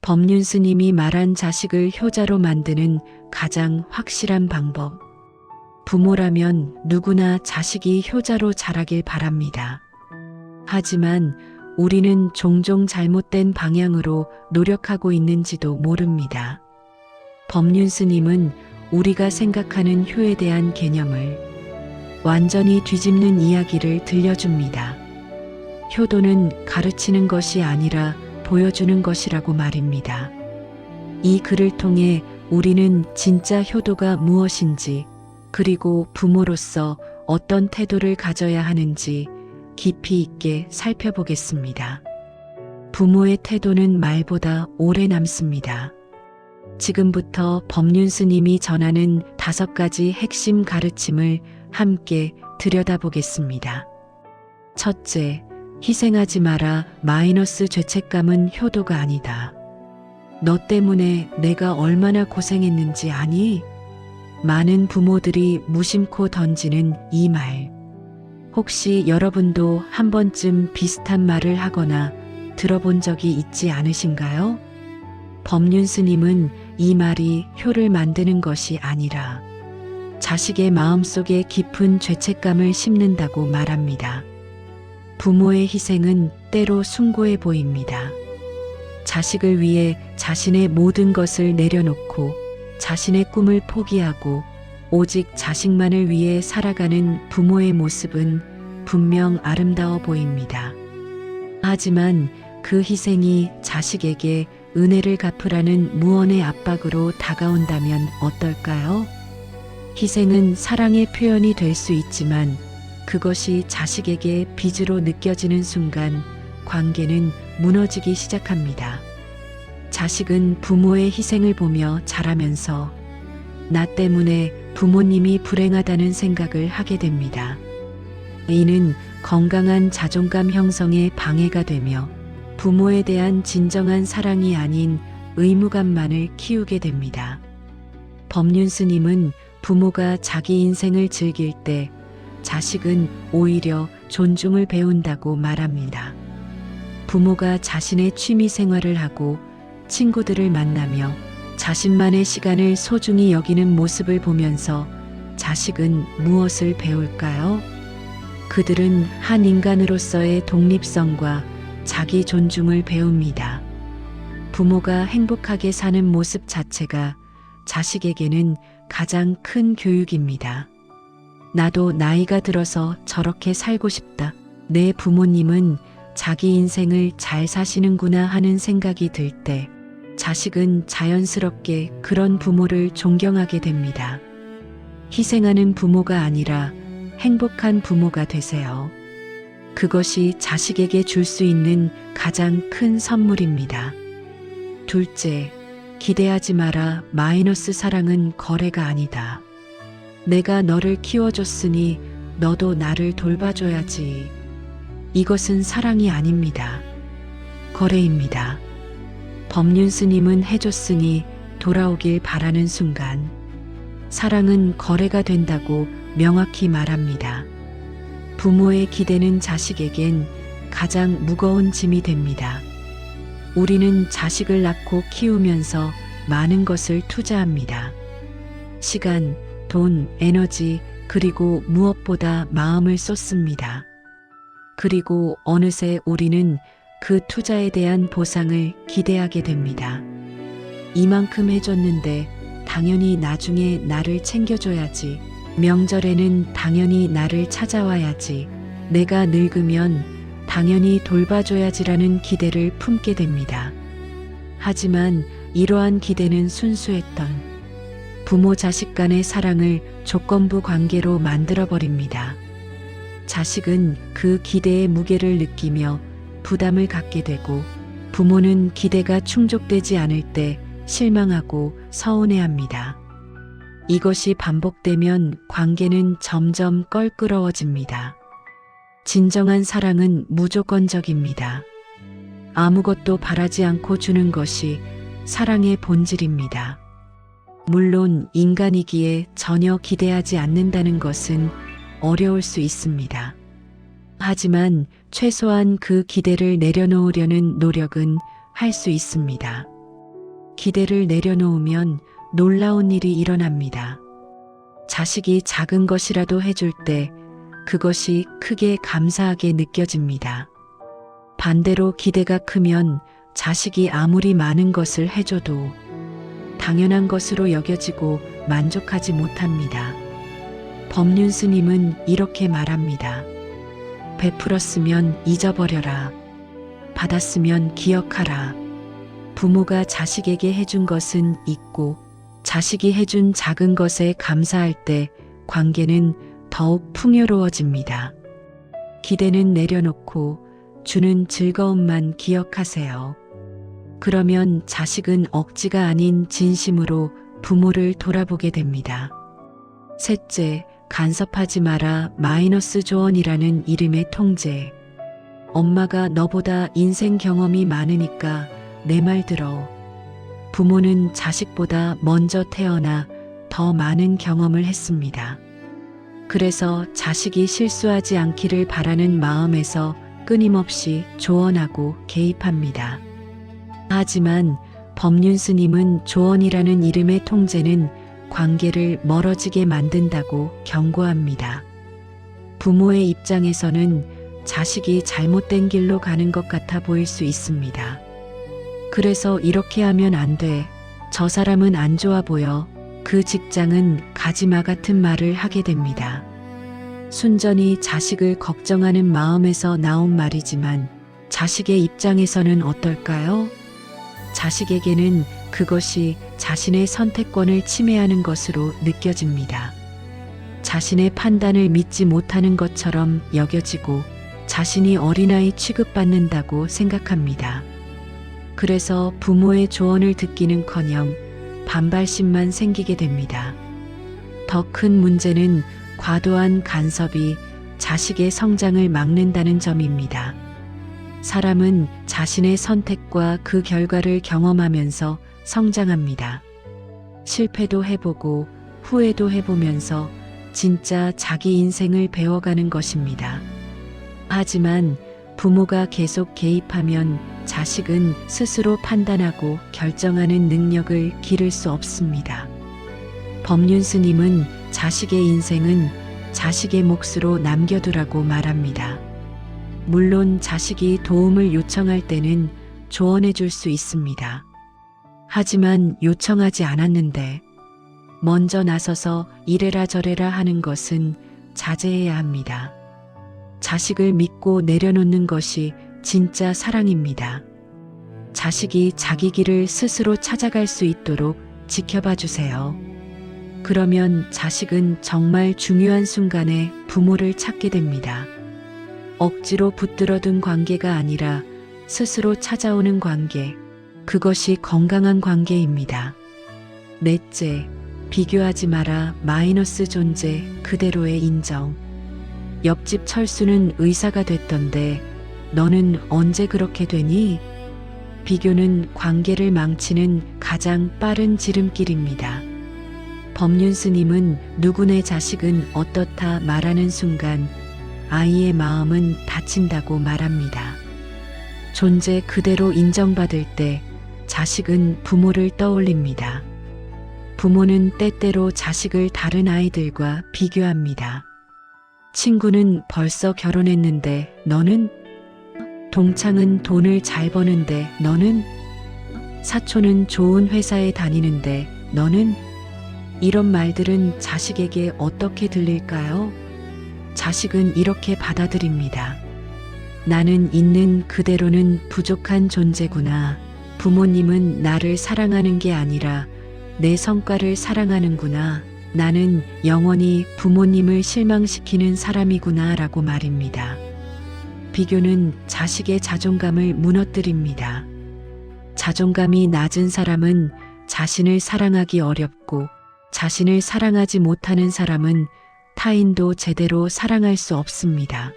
법륜 스님이 말한 자식을 효자로 만드는 가장 확실한 방법. 부모라면 누구나 자식이 효자로 자라길 바랍니다. 하지만 우리는 종종 잘못된 방향으로 노력하고 있는지도 모릅니다. 법륜 스님은 우리가 생각하는 효에 대한 개념을 완전히 뒤집는 이야기를 들려줍니다. 효도는 가르치는 것이 아니라 보여주는 것이라고 말입니다. 이 글을 통해 우리는 진짜 효도가 무엇인지, 그리고 부모로서 어떤 태도를 가져야 하는지 깊이 있게 살펴보겠습니다. 부모의 태도는 말보다 오래 남습니다. 지금부터 법륜 스님이 전하는 5가지 핵심 가르침을 함께 들여다보겠습니다. 첫째, 희생하지 마라. 마이너스 죄책감은 효도가 아니다. 너 때문에 내가 얼마나 고생했는지 아니? 많은 부모들이 무심코 던지는 이 말. 혹시 여러분도 한 번쯤 비슷한 말을 하거나 들어본 적이 있지 않으신가요? 법륜 스님은 이 말이 효를 만드는 것이 아니라 자식의 마음속에 깊은 죄책감을 심는다고 말합니다. 부모의 희생은 때로 숭고해 보입니다. 자식을 위해 자신의 모든 것을 내려놓고 자신의 꿈을 포기하고 오직 자식만을 위해 살아가는 부모의 모습은 분명 아름다워 보입니다. 하지만 그 희생이 자식에게 은혜를 갚으라는 무언의 압박으로 다가온다면 어떨까요? 희생은 사랑의 표현이 될 수 있지만 그것이 자식에게 빚으로 느껴지는 순간 관계는 무너지기 시작합니다. 자식은 부모의 희생을 보며 자라면서 나 때문에 부모님이 불행하다는 생각을 하게 됩니다. 이는 건강한 자존감 형성에 방해가 되며 부모에 대한 진정한 사랑이 아닌 의무감만을 키우게 됩니다. 법륜 스님은 부모가 자기 인생을 즐길 때 자식은 오히려 존중을 배운다고 말합니다. 부모가 자신의 취미 생활을 하고 친구들을 만나며 자신만의 시간을 소중히 여기는 모습을 보면서 자식은 무엇을 배울까요? 그들은 한 인간으로서의 독립성과 자기 존중을 배웁니다. 부모가 행복하게 사는 모습 자체가 자식에게는 가장 큰 교육입니다. 나도 나이가 들어서 저렇게 살고 싶다. 내 부모님은 자기 인생을 잘 사시는구나 하는 생각이 들 때 자식은 자연스럽게 그런 부모를 존경하게 됩니다. 희생하는 부모가 아니라 행복한 부모가 되세요. 그것이 자식에게 줄 수 있는 가장 큰 선물입니다. 둘째, 기대하지 마라. 마이너스 사랑은 거래가 아니다. 내가 너를 키워줬으니 너도 나를 돌봐줘야지. 이것은 사랑이 아닙니다. 거래입니다. 법륜 스님은 해줬으니 돌아오길 바라는 순간 사랑은 거래가 된다고 명확히 말합니다. 부모의 기대는 자식에겐 가장 무거운 짐이 됩니다. 우리는 자식을 낳고 키우면서 많은 것을 투자합니다. 시간, 돈, 에너지, 그리고 무엇보다 마음을 쏟습니다. 그리고 어느새 우리는 그 투자에 대한 보상을 기대하게 됩니다. 이만큼 해줬는데 당연히 나중에 나를 챙겨줘야지. 명절에는 당연히 나를 찾아와야지. 내가 늙으면 당연히 돌봐줘야지라는 기대를 품게 됩니다. 하지만 이러한 기대는 순수했던 부모 자식 간의 사랑을 조건부 관계로 만들어버립니다. 자식은 그 기대의 무게를 느끼며 부담을 갖게 되고 부모는 기대가 충족되지 않을 때 실망하고 서운해합니다. 이것이 반복되면 관계는 점점 껄끄러워집니다. 진정한 사랑은 무조건적입니다. 아무것도 바라지 않고 주는 것이 사랑의 본질입니다. 물론 인간이기에 전혀 기대하지 않는다는 것은 어려울 수 있습니다. 하지만 최소한 그 기대를 내려놓으려는 노력은 할 수 있습니다. 기대를 내려놓으면 놀라운 일이 일어납니다. 자식이 작은 것이라도 해줄 때 그것이 크게 감사하게 느껴집니다. 반대로 기대가 크면 자식이 아무리 많은 것을 해줘도 당연한 것으로 여겨지고 만족하지 못합니다. 법륜 스님은 이렇게 말합니다. 베풀었으면 잊어버려라. 받았으면 기억하라. 부모가 자식에게 해준 것은 있고 자식이 해준 작은 것에 감사할 때 관계는 더욱 풍요로워집니다. 기대는 내려놓고 주는 즐거움만 기억하세요. 그러면 자식은 억지가 아닌 진심으로 부모를 돌아보게 됩니다. 셋째, 간섭하지 마라 마이너스 조언이라는 이름의 통제. 엄마가 너보다 인생 경험이 많으니까 내 말 들어. 부모는 자식보다 먼저 태어나 더 많은 경험을 했습니다. 그래서 자식이 실수하지 않기를 바라는 마음에서 끊임없이 조언하고 개입합니다. 하지만 법륜 스님은 조언이라는 이름의 통제는 관계를 멀어지게 만든다고 경고합니다. 부모의 입장에서는 자식이 잘못된 길로 가는 것 같아 보일 수 있습니다. 그래서 이렇게 하면 안 돼. 저 사람은 안 좋아 보여. 그 직장은 가지마 같은 말을 하게 됩니다. 순전히 자식을 걱정하는 마음에서 나온 말이지만 자식의 입장에서는 어떨까요? 자식에게는 그것이 자신의 선택권을 침해하는 것으로 느껴집니다. 자신의 판단을 믿지 못하는 것처럼 여겨지고 자신이 어린아이 취급받는다고 생각합니다. 그래서 부모의 조언을 듣기는커녕 반발심만 생기게 됩니다. 더 큰 문제는 과도한 간섭이 자식의 성장을 막는다는 점입니다. 사람은 자신의 선택과 그 결과를 경험하면서 성장합니다. 실패도 해보고 후회도 해보면서 진짜 자기 인생을 배워가는 것입니다. 하지만 부모가 계속 개입하면 자식은 스스로 판단하고 결정하는 능력을 기를 수 없습니다. 법륜 스님은 자식의 인생은 자식의 몫으로 남겨두라고 말합니다. 물론 자식이 도움을 요청할 때는 조언해 줄 수 있습니다. 하지만 요청하지 않았는데 먼저 나서서 이래라 저래라 하는 것은 자제해야 합니다. 자식을 믿고 내려놓는 것이 진짜 사랑입니다. 자식이 자기 길을 스스로 찾아갈 수 있도록 지켜봐 주세요. 그러면 자식은 정말 중요한 순간에 부모를 찾게 됩니다. 억지로 붙들어둔 관계가 아니라 스스로 찾아오는 관계, 그것이 건강한 관계입니다. 넷째, 비교하지 마라 마이너스 존재 그대로의 인정. 옆집 철수는 의사가 됐던데 너는 언제 그렇게 되니? 비교는 관계를 망치는 가장 빠른 지름길입니다. 법륜 스님은 누구네 자식은 어떻다 말하는 순간 아이의 마음은 다친다고 말합니다. 존재 그대로 인정받을 때 자식은 부모를 떠올립니다. 부모는 때때로 자식을 다른 아이들과 비교합니다. 친구는 벌써 결혼했는데 너는? 동창은 돈을 잘 버는데 너는? 사촌은 좋은 회사에 다니는데 너는? 이런 말들은 자식에게 어떻게 들릴까요? 자식은 이렇게 받아들입니다. 나는 있는 그대로는 부족한 존재구나. 부모님은 나를 사랑하는 게 아니라 내 성과를 사랑하는구나. 나는 영원히 부모님을 실망시키는 사람이구나 라고 말입니다. 비교는 자식의 자존감을 무너뜨립니다. 자존감이 낮은 사람은 자신을 사랑하기 어렵고 자신을 사랑하지 못하는 사람은 타인도 제대로 사랑할 수 없습니다.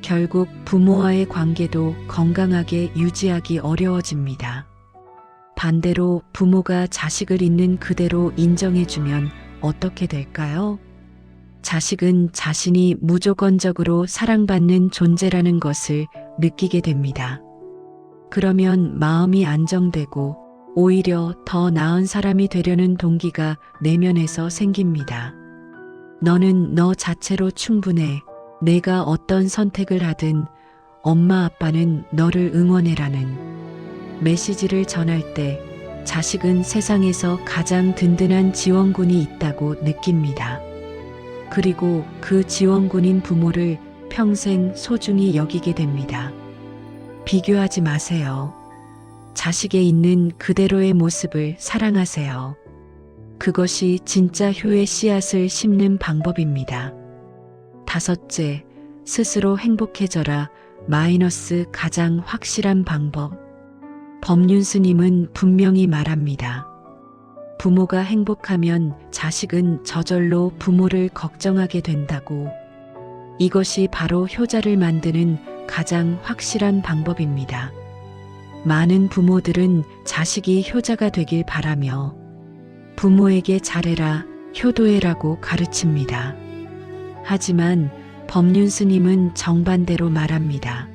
결국 부모와의 관계도 건강하게 유지하기 어려워집니다. 반대로 부모가 자식을 있는 그대로 인정해주면 어떻게 될까요? 자식은 자신이 무조건적으로 사랑받는 존재라는 것을 느끼게 됩니다. 그러면 마음이 안정되고 오히려 더 나은 사람이 되려는 동기가 내면에서 생깁니다. 너는 너 자체로 충분해. 내가 어떤 선택을 하든 엄마 아빠는 너를 응원해라는 메시지를 전할 때 자식은 세상에서 가장 든든한 지원군이 있다고 느낍니다. 그리고 그 지원군인 부모를 평생 소중히 여기게 됩니다. 비교하지 마세요. 자식에 있는 그대로의 모습을 사랑하세요. 그것이 진짜 효의 씨앗을 심는 방법입니다. 다섯째, 스스로 행복해져라. 마이너스 가장 확실한 방법. 법륜스님은 분명히 말합니다. 부모가 행복하면 자식은 저절로 부모를 걱정하게 된다고. 이것이 바로 효자를 만드는 가장 확실한 방법입니다. 많은 부모들은 자식이 효자가 되길 바라며 부모에게 잘해라, 효도해라고 가르칩니다. 하지만 법륜스님은 정반대로 말합니다.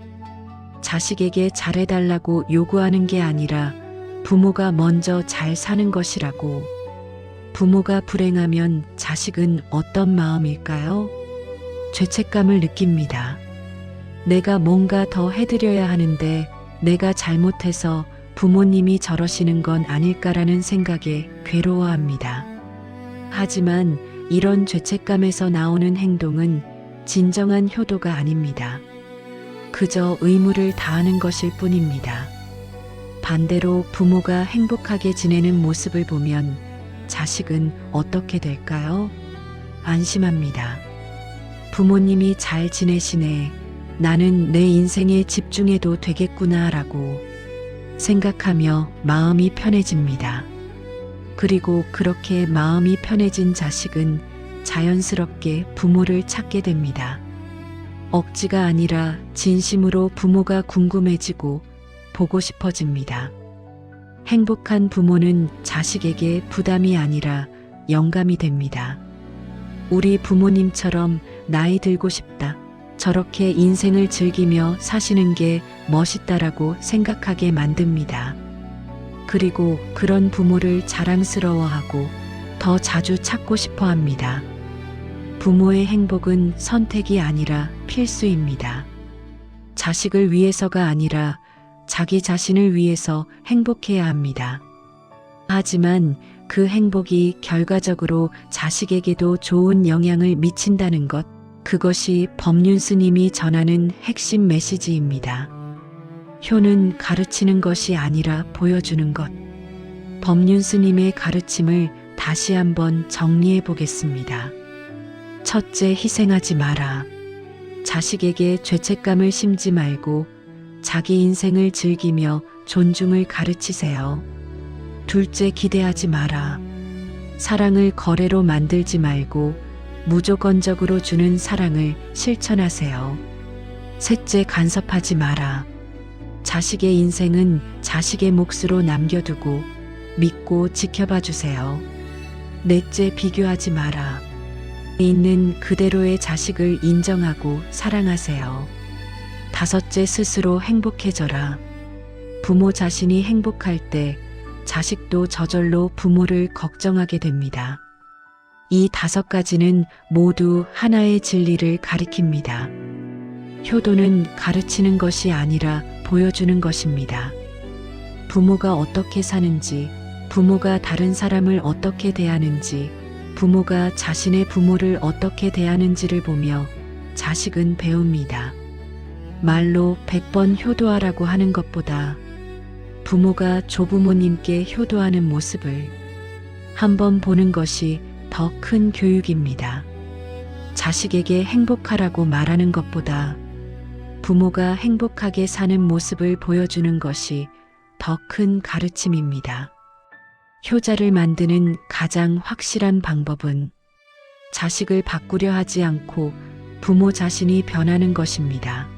자식에게 잘해달라고 요구하는 게 아니라 부모가 먼저 잘 사는 것이라고. 부모가 불행하면 자식은 어떤 마음일까요? 죄책감을 느낍니다. 내가 뭔가 더 해드려야 하는데 내가 잘못해서 부모님이 저러시는 건 아닐까라는 생각에 괴로워합니다. 하지만 이런 죄책감에서 나오는 행동은 진정한 효도가 아닙니다. 그저 의무를 다하는 것일 뿐입니다. 반대로 부모가 행복하게 지내는 모습을 보면 자식은 어떻게 될까요? 안심합니다. 부모님이 잘 지내시네. 나는 내 인생에 집중해도 되겠구나 라고 생각하며 마음이 편해집니다. 그리고 그렇게 마음이 편해진 자식은 자연스럽게 부모를 찾게 됩니다. 억지가 아니라 진심으로 부모가 궁금해지고 보고 싶어집니다. 행복한 부모는 자식에게 부담이 아니라 영감이 됩니다. 우리 부모님처럼 나이 들고 싶다. 저렇게 인생을 즐기며 사시는 게 멋있다라고 생각하게 만듭니다. 그리고 그런 부모를 자랑스러워하고 더 자주 찾고 싶어 합니다. 부모의 행복은 선택이 아니라 필수입니다. 자식을 위해서가 아니라 자기 자신을 위해서 행복해야 합니다. 하지만 그 행복이 결과적으로 자식에게도 좋은 영향을 미친다는 것, 그것이 법륜스님이 전하는 핵심 메시지입니다. 효는 가르치는 것이 아니라 보여주는 것. 법륜스님의 가르침을 다시 한번 정리해 보겠습니다. 첫째, 희생하지 마라. 자식에게 죄책감을 심지 말고 자기 인생을 즐기며 존중을 가르치세요. 둘째, 기대하지 마라. 사랑을 거래로 만들지 말고 무조건적으로 주는 사랑을 실천하세요. 셋째, 간섭하지 마라. 자식의 인생은 자식의 몫으로 남겨두고 믿고 지켜봐 주세요. 넷째, 비교하지 마라. 있는 그대로의 자식을 인정하고 사랑하세요. 다섯째, 스스로 행복해져라. 부모 자신이 행복할 때 자식도 저절로 부모를 걱정하게 됩니다. 이 5가지는 모두 하나의 진리를 가리킵니다. 효도는 가르치는 것이 아니라 보여주는 것입니다. 부모가 어떻게 사는지, 부모가 다른 사람을 어떻게 대하는지, 부모가 자신의 부모를 어떻게 대하는지를 보며 자식은 배웁니다. 말로 100번 효도하라고 하는 것보다 부모가 조부모님께 효도하는 모습을 한번 보는 것이 더 큰 교육입니다. 자식에게 행복하라고 말하는 것보다 부모가 행복하게 사는 모습을 보여주는 것이 더 큰 가르침입니다. 효자를 만드는 가장 확실한 방법은 자식을 바꾸려 하지 않고 부모 자신이 변하는 것입니다.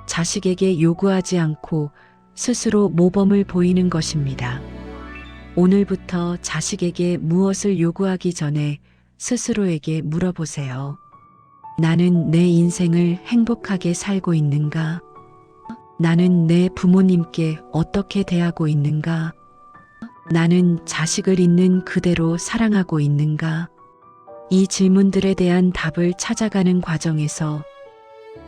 자식에게 요구하지 않고 스스로 모범을 보이는 것입니다. 오늘부터 자식에게 무엇을 요구하기 전에 스스로에게 물어보세요. 나는 내 인생을 행복하게 살고 있는가? 나는 내 부모님께 어떻게 대하고 있는가? 나는 자식을 있는 그대로 사랑하고 있는가? 이 질문들에 대한 답을 찾아가는 과정에서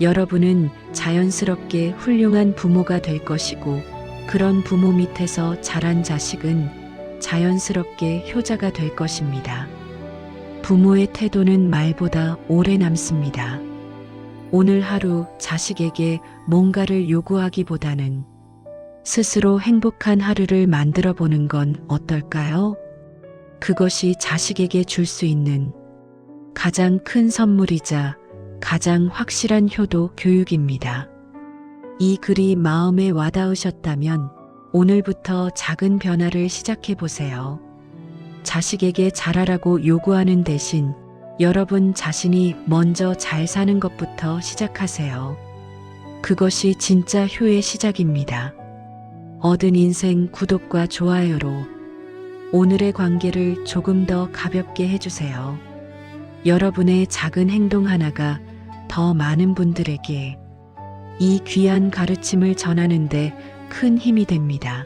여러분은 자연스럽게 훌륭한 부모가 될 것이고, 그런 부모 밑에서 자란 자식은 자연스럽게 효자가 될 것입니다. 부모의 태도는 말보다 오래 남습니다. 오늘 하루 자식에게 뭔가를 요구하기보다는 스스로 행복한 하루를 만들어 보는 건 어떨까요? 그것이 자식에게 줄 수 있는 가장 큰 선물이자 가장 확실한 효도 교육입니다. 이 글이 마음에 와닿으셨다면 오늘부터 작은 변화를 시작해 보세요. 자식에게 잘하라고 요구하는 대신 여러분 자신이 먼저 잘 사는 것부터 시작하세요. 그것이 진짜 효의 시작입니다. 얻은 인생 구독과 좋아요로 오늘의 관계를 조금 더 가볍게 해주세요. 여러분의 작은 행동 하나가 더 많은 분들에게 이 귀한 가르침을 전하는데 큰 힘이 됩니다.